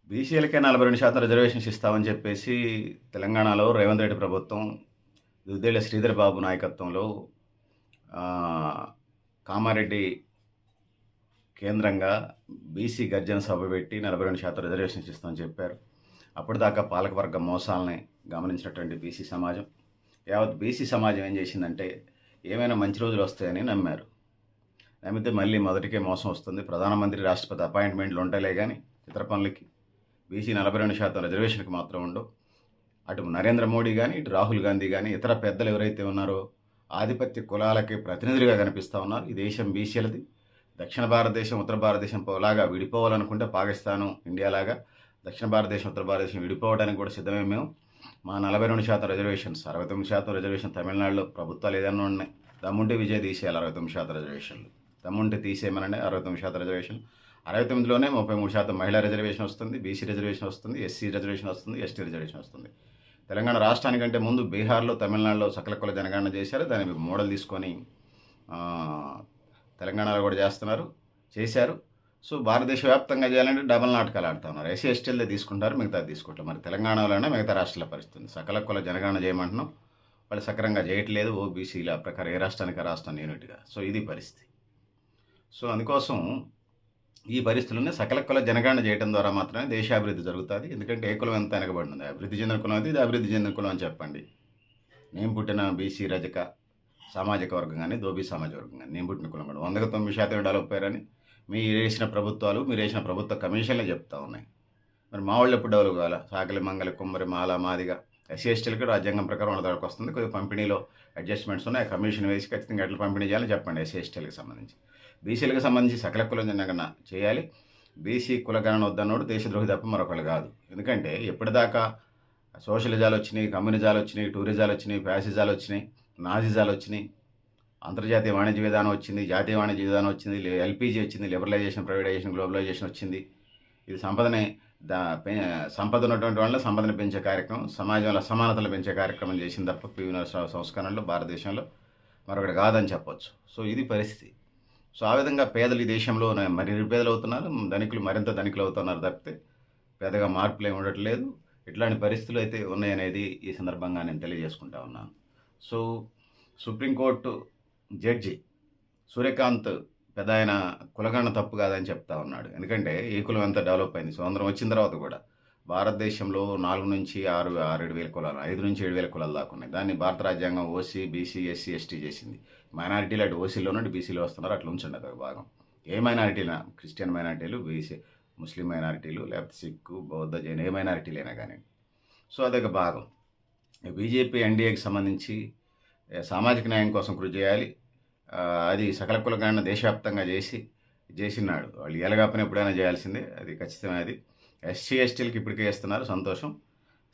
బీసీలకే 42% reservations ఇస్తామని చెప్పేసి తెలంగాణలో రేవంత్ రెడ్డి ప్రభుత్వం దుద్దేళ్ల శ్రీధర్ బాబు నాయకత్వంలో ఆహ్, కామారెడ్డి కేంద్రంగా బీసీ గర్జన సభ పెట్టి 42% రిజర్వేషన్స్ ఇస్తామని చెప్పారు. అప్పటిదాకా పాలకవర్గ మోసాలని గమనించినటువంటి బీసీ సమాజం, యావత్ బీసీ సమాజం ఏం చేసిందంటే ఏమైనా మంచి రోజులు వస్తాయని నమ్మారు. నమ్మితే మళ్ళీ మొదటికే మోసం వస్తుంది. ప్రధానమంత్రి, రాష్ట్రపతి అపాయింట్మెంట్లు ఉంటాయిలే కానీ ఇతర పనులకి బీసీ 42% రిజర్వేషన్కి మాత్రం ఉండవు. అటు నరేంద్ర మోడీ కానీ, ఇటు రాహుల్ గాంధీ కానీ, ఇతర పెద్దలు ఎవరైతే ఉన్నారో ఆధిపత్య కులాలకి ప్రతినిధులుగా కనిపిస్తూ ఉన్నారు. ఈ దేశం బీసీలది. దక్షిణ భారతదేశం, ఉత్తర భారతదేశం లాగా విడిపోవాలనుకుంటే పాకిస్తాను, ఇండియా లాగా దక్షిణ భారతదేశం, ఉత్తర భారతదేశం విడిపోవడానికి కూడా సిద్ధమే మేము. మా 42% రిజర్వేషన్స్, 69% రిజర్వేషన్ తమిళనాడులో ప్రభుత్వాలు ఏదైనా ఉన్నాయి. దమ్ముంటే విజయ్ తీసేయాలి 69% రిజర్వేషన్లు. దమ్ముంటే తీసేయమనండి 69% రిజర్వేషన్. 69లోనే 33% మహిళా రిజర్వేషన్ వస్తుంది, బీసీ రిజర్వేషన్ వస్తుంది, ఎస్సీ రిజర్వేషన్ వస్తుంది, ఎస్టీ రిజర్వేషన్ వస్తుంది. తెలంగాణ రాష్ట్రానికంటే ముందు బీహార్లో, తమిళనాడులో సకల కుల జనగణన చేశారు. దాన్ని మోడల్ తీసుకొని తెలంగాణలో కూడా చేశారు. సో భారతదేశ వ్యాప్తంగా చేయాలంటే డబల్ నాటకాలు ఆడుతూ ఉన్నారు. ఎస్సీ ఎస్టీలదే తీసుకుంటారు, మిగతా తీసుకుంటారు. మరి తెలంగాణలోనే మిగతా రాష్ట్రాల పరిస్థితి సకల కుల జనగణన చేయమంటున్నాం, వాళ్ళు సక్రంగా చేయట్లేదు. ఓబీసీల ప్రకారం ఏ రాష్ట్రానికి రాష్ట్రాన్ని యూనిట్గా. సో ఇది పరిస్థితి. సో అందుకోసం ఈ పరిస్థితుల్లోనే సకల కుల జనగణన చేయడం ద్వారా మాత్రమే దేశాభివృద్ధి జరుగుతుంది. ఎందుకంటే ఏ కులం ఎంత వెనకబడింది, అభివృద్ధి చెందిన కులం అది, ఇది అభివృద్ధి చెందిన కులం అని చెప్పండి. నేను పుట్టిన బీసీ రజక సామాజిక వర్గం కానీ, దోబీ సామాజిక వర్గం కానీ, నేను పుట్టిన కులం కూడా 109% డెవలప్ అయ్యారని మీరు వేసిన ప్రభుత్వాలు, మీరు వేసిన ప్రభుత్వ కమిషన్లే చెప్తా ఉన్నాయి. మరి మా వాళ్ళు ఎప్పుడు డెవలప్ కావాలా? సాకలి, మంగళ, కుమ్మరి, మాల, మాదిగా, ఎస్సీ ఎస్టీలకి రాజ్యాంగం ప్రకారం వాళ్ళ దగ్గరకు వస్తుంది. కొద్దిగా పంపిణీలో అడ్జస్ట్మెంట్స్ ఉన్నాయి. కమిషన్ వేసి ఖచ్చితంగా ఎట్లా పంపిణీ చేయాలని చెప్పండి. ఎస్సీ ఎస్టీలకు సంబంధించి, బీసీలకు సంబంధించి సకల కుల జనగణన చేయాలి. బీసీ కులగణన వద్దన్నోడు దేశద్రోహి తప్ప మరొకరు కాదు. ఎందుకంటే ఎప్పటిదాకా సోషలిజాలు వచ్చినాయి, కమ్యూనిజాలు వచ్చినాయి, టూరిజాలు వచ్చినాయి, ఫ్యాసిజాలు వచ్చినాయి, నాజిజాలు వచ్చినాయి, అంతర్జాతీయ వాణిజ్య విధానం వచ్చింది, జాతీయ వాణిజ్య విధానం వచ్చింది, ఎల్పీజీ వచ్చింది, లిబరలైజేషన్, ప్రైవేటైజేషన్, గ్లోబలైజేషన్ వచ్చింది. ఇది సంపద ఉన్నటువంటి వాళ్ళ సంపదను పెంచే కార్యక్రమం, సమాజంలో అసమానతలు పెంచే కార్యక్రమం చేసింది తప్ప పివి సంస్కరణలో భారతదేశంలో మరొకటి కాదని చెప్పొచ్చు. సో ఇది పరిస్థితి. సో ఆ విధంగా పేదలు ఈ దేశంలో మరి నిరుపేదలు అవుతున్నారు, ధనికులు మరింత ధనికులు అవుతున్నారు తప్పితే పెద్దగా మార్పులు ఏమి ఉండట్లేదు. ఇట్లాంటి పరిస్థితులు అయితే ఉన్నాయనేది ఈ సందర్భంగా నేను తెలియజేసుకుంటా ఉన్నాను. సో సుప్రీంకోర్టు జడ్జి సూర్యకాంత్ పెద్ద ఆయన కులగణన తప్పు కాదని చెప్తా ఉన్నాడు. ఎందుకంటే ఈ కులం ఎంత డెవలప్ అయింది స్వతంత్రం వచ్చిన తర్వాత కూడా. భారతదేశంలో 4 నుంచి 6-7 వేల కులాలు, 5 నుంచి 7 వేల కులాలు దాకా ఉన్నాయి. దాన్ని భారత రాజ్యాంగం ఓసీ, బీసీ, ఎస్సీ, ఎస్టీ చేసింది. మైనారిటీలు అటు ఓసీలో నుండి బీసీలో వస్తున్నారు, అట్లా ఉంచండి అదొక భాగం. ఏ మైనారిటీనా, క్రిస్టియన్ మైనారిటీలు, బీసీ, ముస్లిం మైనారిటీలు, లేకపోతే సిక్కు, బౌద్ధ, జైన్, ఏ మైనారిటీలైనా కానీ. సో అదొక భాగం. బీజేపీ ఎన్డీఏకి సంబంధించి సామాజిక న్యాయం కోసం కృషి చేయాలి. అది సకల కులగణన దేశవ్యాప్తంగా చేసినాడు. వాళ్ళు ఎలాగపని ఎప్పుడైనా చేయాల్సిందే, అది ఖచ్చితమైనది. ఎస్సీ ఎస్టీలకి ఇప్పటికే చేస్తున్నారు, సంతోషం.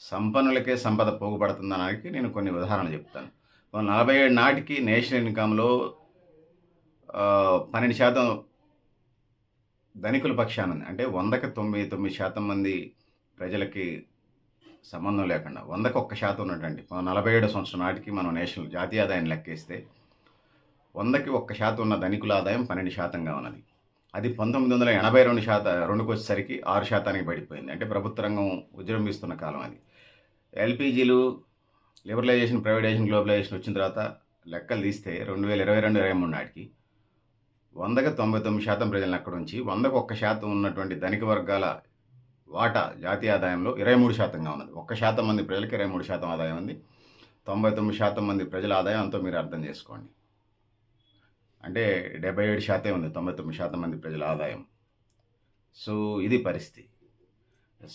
సంపన్నులకే సంపద పోగుపడుతుందనడానికి నేను కొన్ని ఉదాహరణలు చెప్తాను. 47 నాటికి నేషనల్ ఇన్కంలో 12% ధనికుల పక్షాన ఉంది. అంటే 100కి 99% మంది ప్రజలకి సంబంధం లేకుండా 100కి 1% ఉన్నటువంటి 47 సంవత్సరం నాటికి మనం నేషనల్ జాతీయ ఆదాయాన్ని లెక్కేస్తే 100కి 1% ఉన్న ధనికుల ఆదాయం 12%గా ఉన్నది. అది 1982కి వచ్చేసరికి 6%కి పడిపోయింది. అంటే ప్రభుత్వ రంగం విజృంభిస్తున్న కాలం అది. ఎల్పీజీలు, లిబరలైజేషన్, ప్రైవేటైజేషన్, గ్లోబలైజేషన్ వచ్చిన తర్వాత లెక్కలు తీస్తే 2022-23 నాటికి 100కి 99% ప్రజలను అక్కడ ఉంచి 100కి 1% ఉన్నటువంటి ధనిక వర్గాల వాటా జాతీయ ఆదాయంలో 23%గా ఉన్నది. 1% మంది ప్రజలకి 23% ఆదాయం ఉంది. 99% మంది ప్రజల ఆదాయం అంతా మీరు అర్థం చేసుకోండి. అంటే 77% ఉంది 99% మంది ప్రజల ఆదాయం. సో ఇది పరిస్థితి.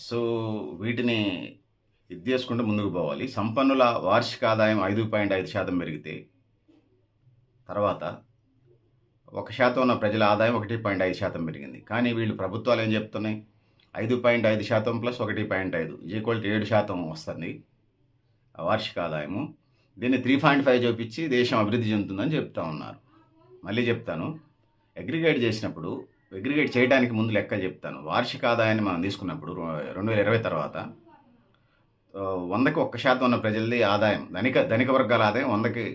సో వీటిని ఇది చేసుకుంటూ ముందుకు పోవాలి. సంపన్నుల వార్షిక ఆదాయం 5.5% పెరిగితే తర్వాత 1% ఉన్న ప్రజల ఆదాయం 1.5% పెరిగింది. కానీ వీళ్ళు ప్రభుత్వాలు ఏం చెప్తున్నాయి, 5.5% ప్లస్ 1.5 7% వస్తుంది వార్షిక ఆదాయము. దీన్ని 3.5 చూపించి దేశం అభివృద్ధి చెందుతుందని చెప్తా ఉన్నారు. మళ్ళీ చెప్తాను, అగ్రిగేట్ చేయడానికి ముందు లెక్కలు చెప్తాను. వార్షిక ఆదాయాన్ని మనం తీసుకున్నప్పుడు 2020 తర్వాత 100కి 1% ఉన్న ప్రజలది ఆదాయం, ధనిక వర్గాల ఆదాయం 100కి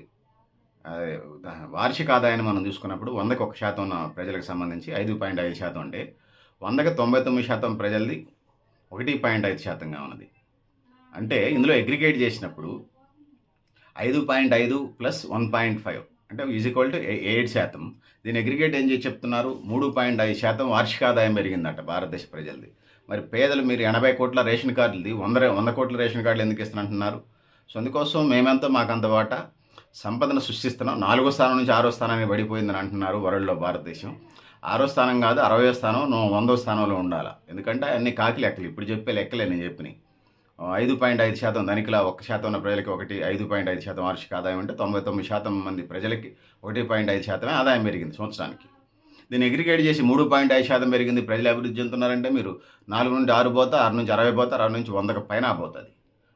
వార్షిక ఆదాయాన్ని మనం చూసుకున్నప్పుడు 100కి 1% ఉన్న ప్రజలకు సంబంధించి 5.5% అంటే 100కి 99% ప్రజలది 1.5%గా ఉన్నది. అంటే ఇందులో అగ్రిగేట్ చేసినప్పుడు 5.5 ప్లస్ 1.5 అంటే ఈజ్ ఈక్వల్ టు 7%. దీని అగ్రిగేట్ ఏం చేసి చెప్తున్నారు? 3.5% వార్షిక ఆదాయం పెరిగిందట భారతదేశ ప్రజలది. మరి పేదలు మీరు 80 కోట్ల రేషన్ కార్డులది 100 కోట్ల రేషన్ కార్డులు ఎందుకు ఇస్తున్నట్టున్నారు? సో అందుకోసం మేమెంతో మాకంత వాటా సంపదను సృష్టిస్తున్నాం. 4వ స్థానం నుంచి 6వ స్థానానికి పడిపోయిందని అంటున్నారు వరల్డ్లో భారతదేశం. 6వ స్థానం కాదు 60వ స్థానం 100వ స్థానంలో ఉండాలి. ఎందుకంటే అన్ని కాకి లెక్కలు. ఇప్పుడు చెప్పే లెక్కలే నేను చెప్పినాయి. 5.5% ధనికుల 1% ఉన్న ప్రజలకి 5.5% వార్షిక ఆదాయం అంటే 99% మంది ప్రజలకి 1.5% ఆదాయం పెరిగింది సంవత్సరానికి. దీన్ని అగ్రిగేట్ చేసి 3.5% పెరిగింది, ప్రజలు అభివృద్ధి చెందుతున్నారంటే మీరు 4 నుండి 6 పోతా, 6 నుంచి 60 పోతా, 6 నుంచి 100కు పైన పోతుంది.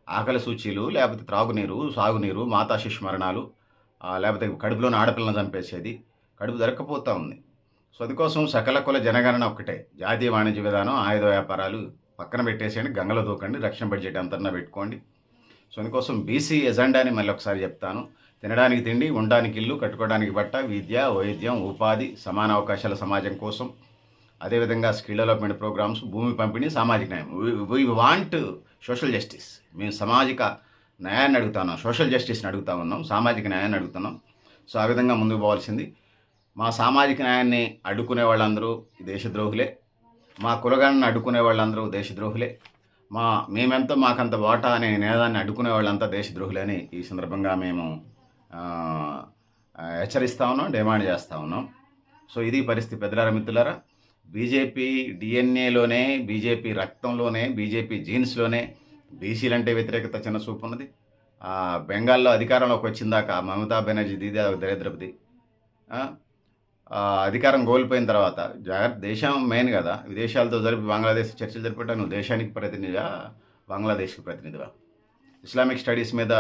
ఆకలి సూచీలు, లేకపోతే త్రాగునీరు, సాగునీరు, మాతా శిశు మరణాలు, లేకపోతే కడుపులోని ఆడపిల్లను చంపేసేది, కడుపు దొరక్కపోతూ ఉంది. సో అందుకోసం సకల కుల జనగణన ఒక్కటే. జాతీయ వాణిజ్య విధానం, ఆయుధ వ్యాపారాలు పక్కన పెట్టేసేయండి, గంగలో దూకండి, రక్షణ బడ్జెట్ అంతన్నా పెట్టుకోండి. సో అందుకోసం బీసీ ఎజెండాని మళ్ళీ ఒకసారి చెప్తాను. తినడానికి తిండి, ఉండడానికి ఇల్లు, కట్టుకోవడానికి బట్ట, విద్య, వైద్యం, ఉపాధి, సమాన అవకాశాల సమాజం కోసం, అదేవిధంగా స్కిల్ డెవలప్మెంట్ ప్రోగ్రామ్స్, భూమి పంపిణీ, సామాజిక న్యాయం. We want social justice. మేము సామాజిక న్యాయాన్ని అడుగుతున్నాం, సోషల్ జస్టిస్ని అడుగుతా ఉన్నాం, సామాజిక న్యాయాన్ని అడుగుతున్నాం. సో ఆ విధంగా ముందుకు పోవాల్సింది. మా సామాజిక న్యాయాన్ని అడ్డుకునే వాళ్ళందరూ దేశద్రోహులే, మా కులగాన్ని అడ్డుకునే వాళ్ళందరూ దేశద్రోహులే, మేమెంతో మాకంత వాటా అనే నినాదాన్ని అడ్డుకునే వాళ్ళంతా దేశద్రోహులే అని ఈ సందర్భంగా మేము హెచ్చరిస్తూ ఉన్నాం, డిమాండ్ చేస్తూ ఉన్నాం. సో ఇది పరిస్థితి పెద్దలారా, మిత్రులారా. బీజేపీ డిఎన్ఏలోనే, బీజేపీ రక్తంలోనే, బీజేపీ జీన్స్లోనే బీసీలంటే వ్యతిరేకత చిన్న చూపు ఉన్నది. బెంగాల్లో అధికారంలోకి వచ్చిందాక మమతా బెనర్జీ దీది దరిద్రపతి అధికారం కోల్పోయిన తర్వాత దేశం మెయిన్ కదా, విదేశాలతో జరిపి బంగ్లాదేశ్ చర్చలు జరిపేట నువ్వు దేశానికి ప్రతినిధిగా, బంగ్లాదేశ్కి ప్రతినిధిగా. ఇస్లామిక్ స్టడీస్ మీద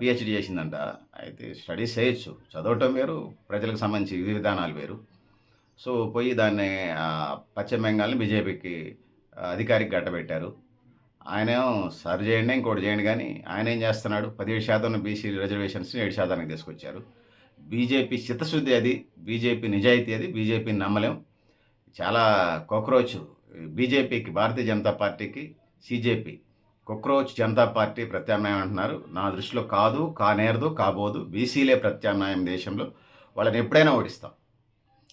పిహెచ్డి చేసిందంట. అయితే స్టడీస్ చేయొచ్చు, చదవటం వేరు, ప్రజలకు సంబంధించి విధి విధానాలు వేరు. సో పోయి దాన్ని పశ్చిమ బెంగాల్ని బీజేపీకి అధికారికి గట్టబెట్టారు. ఆయనేమో సరి చేయండి, ఇంకోటి చేయండి, కానీ ఆయన ఏం చేస్తున్నాడు? 17% బీసీ రిజర్వేషన్స్ని 7%కి తీసుకొచ్చారు. బీజేపీ చిత్తశుద్ధి అది, బీజేపీ నిజాయితీ అది, బీజేపీని నమ్మలేం. చాలా కాక్రోచ్ బీజేపీకి, భారతీయ జనతా పార్టీకి సీజేపీ కాక్రోచ్ జనతా పార్టీ ప్రత్యామ్నాయం అంటున్నారు. నా దృష్టిలో కాదు, కానేరదు, కాబోదు. బీసీలే ప్రత్యామ్నాయం దేశంలో. వాళ్ళని ఎప్పుడైనా ఓడిస్తాం.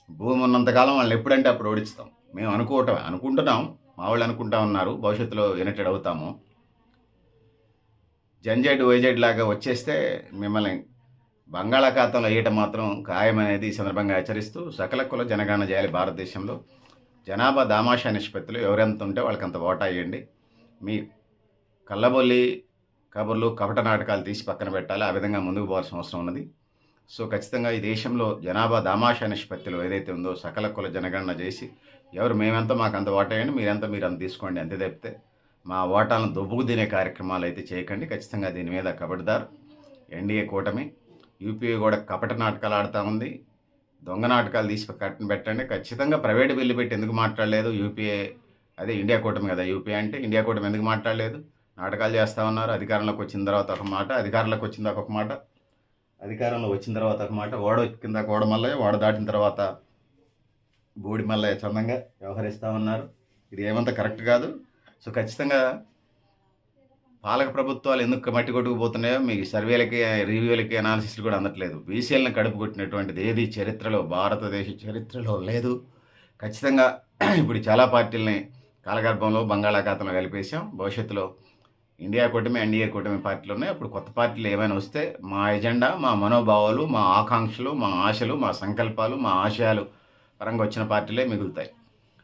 భూమి ఉన్నంతకాలం వాళ్ళని ఎప్పుడంటే అప్పుడు ఓడిస్తాం. మేము అనుకుంటున్నాం, మా వాళ్ళు అనుకుంటా ఉన్నారు, భవిష్యత్తులో యునైటెడ్ అవుతాము. జంజెడ్ వైజెడ్ లాగా వచ్చేస్తే మిమ్మల్ని బంగాళాఖాతంలో వేయటం మాత్రం ఖాయమనేది ఈ సందర్భంగా హెచ్చరిస్తూ సకల కుల జనగణన చేయాలి భారతదేశంలో. జనాభా దామాషా నిష్పత్తిలో ఎవరెంత ఉంటే వాళ్ళకంత ఓటా వేయండి. మీ కళ్ళబొల్లి కబుర్లు, కపట నాటకాలు తీసి పక్కన పెట్టాలి. ఆ విధంగా ముందుకు పోవాల్సిన అవసరం ఉన్నది. సో ఖచ్చితంగా ఈ దేశంలో జనాభా దామాషా నిష్పత్తిలో ఏదైతే ఉందో సకల కుల జనగణన చేసి ఎవరు మేమెంత మాకంత ఓటా వేయండి, మీరు అంత తీసుకోండి, అంతే తప్పితే మా ఓటాలను దొబ్బుకు తినే కార్యక్రమాలు అయితే చేయకండి. ఖచ్చితంగా దీని మీద కబడ్దార్ ఎన్డీఏ కూటమి. యూపీఏ కూడా కపట నాటకాలు ఆడుతూ ఉంది, దొంగ నాటకాలు తీసి కట్టన పెట్టండి. ఖచ్చితంగా ప్రైవేట్ బిల్లు పెట్టి ఎందుకు మాట్లాడలేదు యూపీఏ? అదే ఇండియా కూటమి కదా యూపీఏ అంటే. ఇండియా కూటమి ఎందుకు మాట్లాడలేదు? నాటకాలు చేస్తూ ఉన్నారు. అధికారంలోకి వచ్చిన తర్వాత ఒక మాట, అధికారంలోకి వచ్చిందాక ఒక మాట, అధికారంలో వచ్చిన తర్వాత ఒక మాట, ఓడ కింద ఓడ మల్లయ్య, ఓడ దాటిన తర్వాత బోడి మల్లయ్య చందంగా వ్యవహరిస్తూ ఉన్నారు. ఇది ఏమంత కరెక్ట్ కాదు. సో ఖచ్చితంగా పాలక ప్రభుత్వాలు ఎందుకు మట్టి కొట్టుకుపోతున్నాయో మీకు సర్వేలకి, రివ్యూలకి, అనాలిసిస్లు కూడా అందట్లేదు. బీసీలను కడుపు కొట్టినటువంటిది ఏది చరిత్రలో, భారతదేశ చరిత్రలో లేదు. ఖచ్చితంగా ఇప్పుడు చాలా పార్టీలని కాలగర్భంలో బంగాళాఖాతంలో కలిపేసాం. భవిష్యత్తులో ఇండియా కూటమి, ఎన్డీఏ కూటమి పార్టీలు ఉన్నాయి. అప్పుడు కొత్త పార్టీలు ఏమైనా వస్తే మా ఎజెండా, మా మనోభావాలు, మా ఆకాంక్షలు, మా ఆశలు, మా సంకల్పాలు, మా ఆశయాలు పరంగా వచ్చిన పార్టీలే మిగులుతాయి.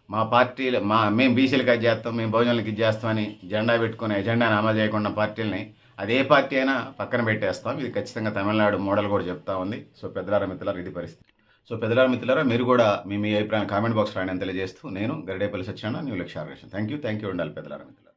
మా పార్టీలు మేము బీసీలకు అది చేస్తాం, మేము బహుజనులకి ఇది చేస్తామని జెండా పెట్టుకుని ఎజెండాని అమలు చేయకుండా పార్టీలని అదే పార్టీ అయినా పక్కన పెట్టేస్తాం. ఇది ఖచ్చితంగా తమిళనాడు మోడల్ కూడా చెప్తా ఉంది. సో పెద్దలారా మిత్రులారా, ఇది పరిస్థితి. సో పెద్దలారా మిత్రులారా, మీరు కూడా మీ అభిప్రాయం కామెంట్ బాక్స్ రాయని తెలియజేస్తూ నేను గరిడేపల్లి సత్యనారాయణ, న్యూ లక్ష్య ఆర్గనైజేషన్. థ్యాంక్ యూ ఉండాలి పెద్దలారా మిత్రులారా.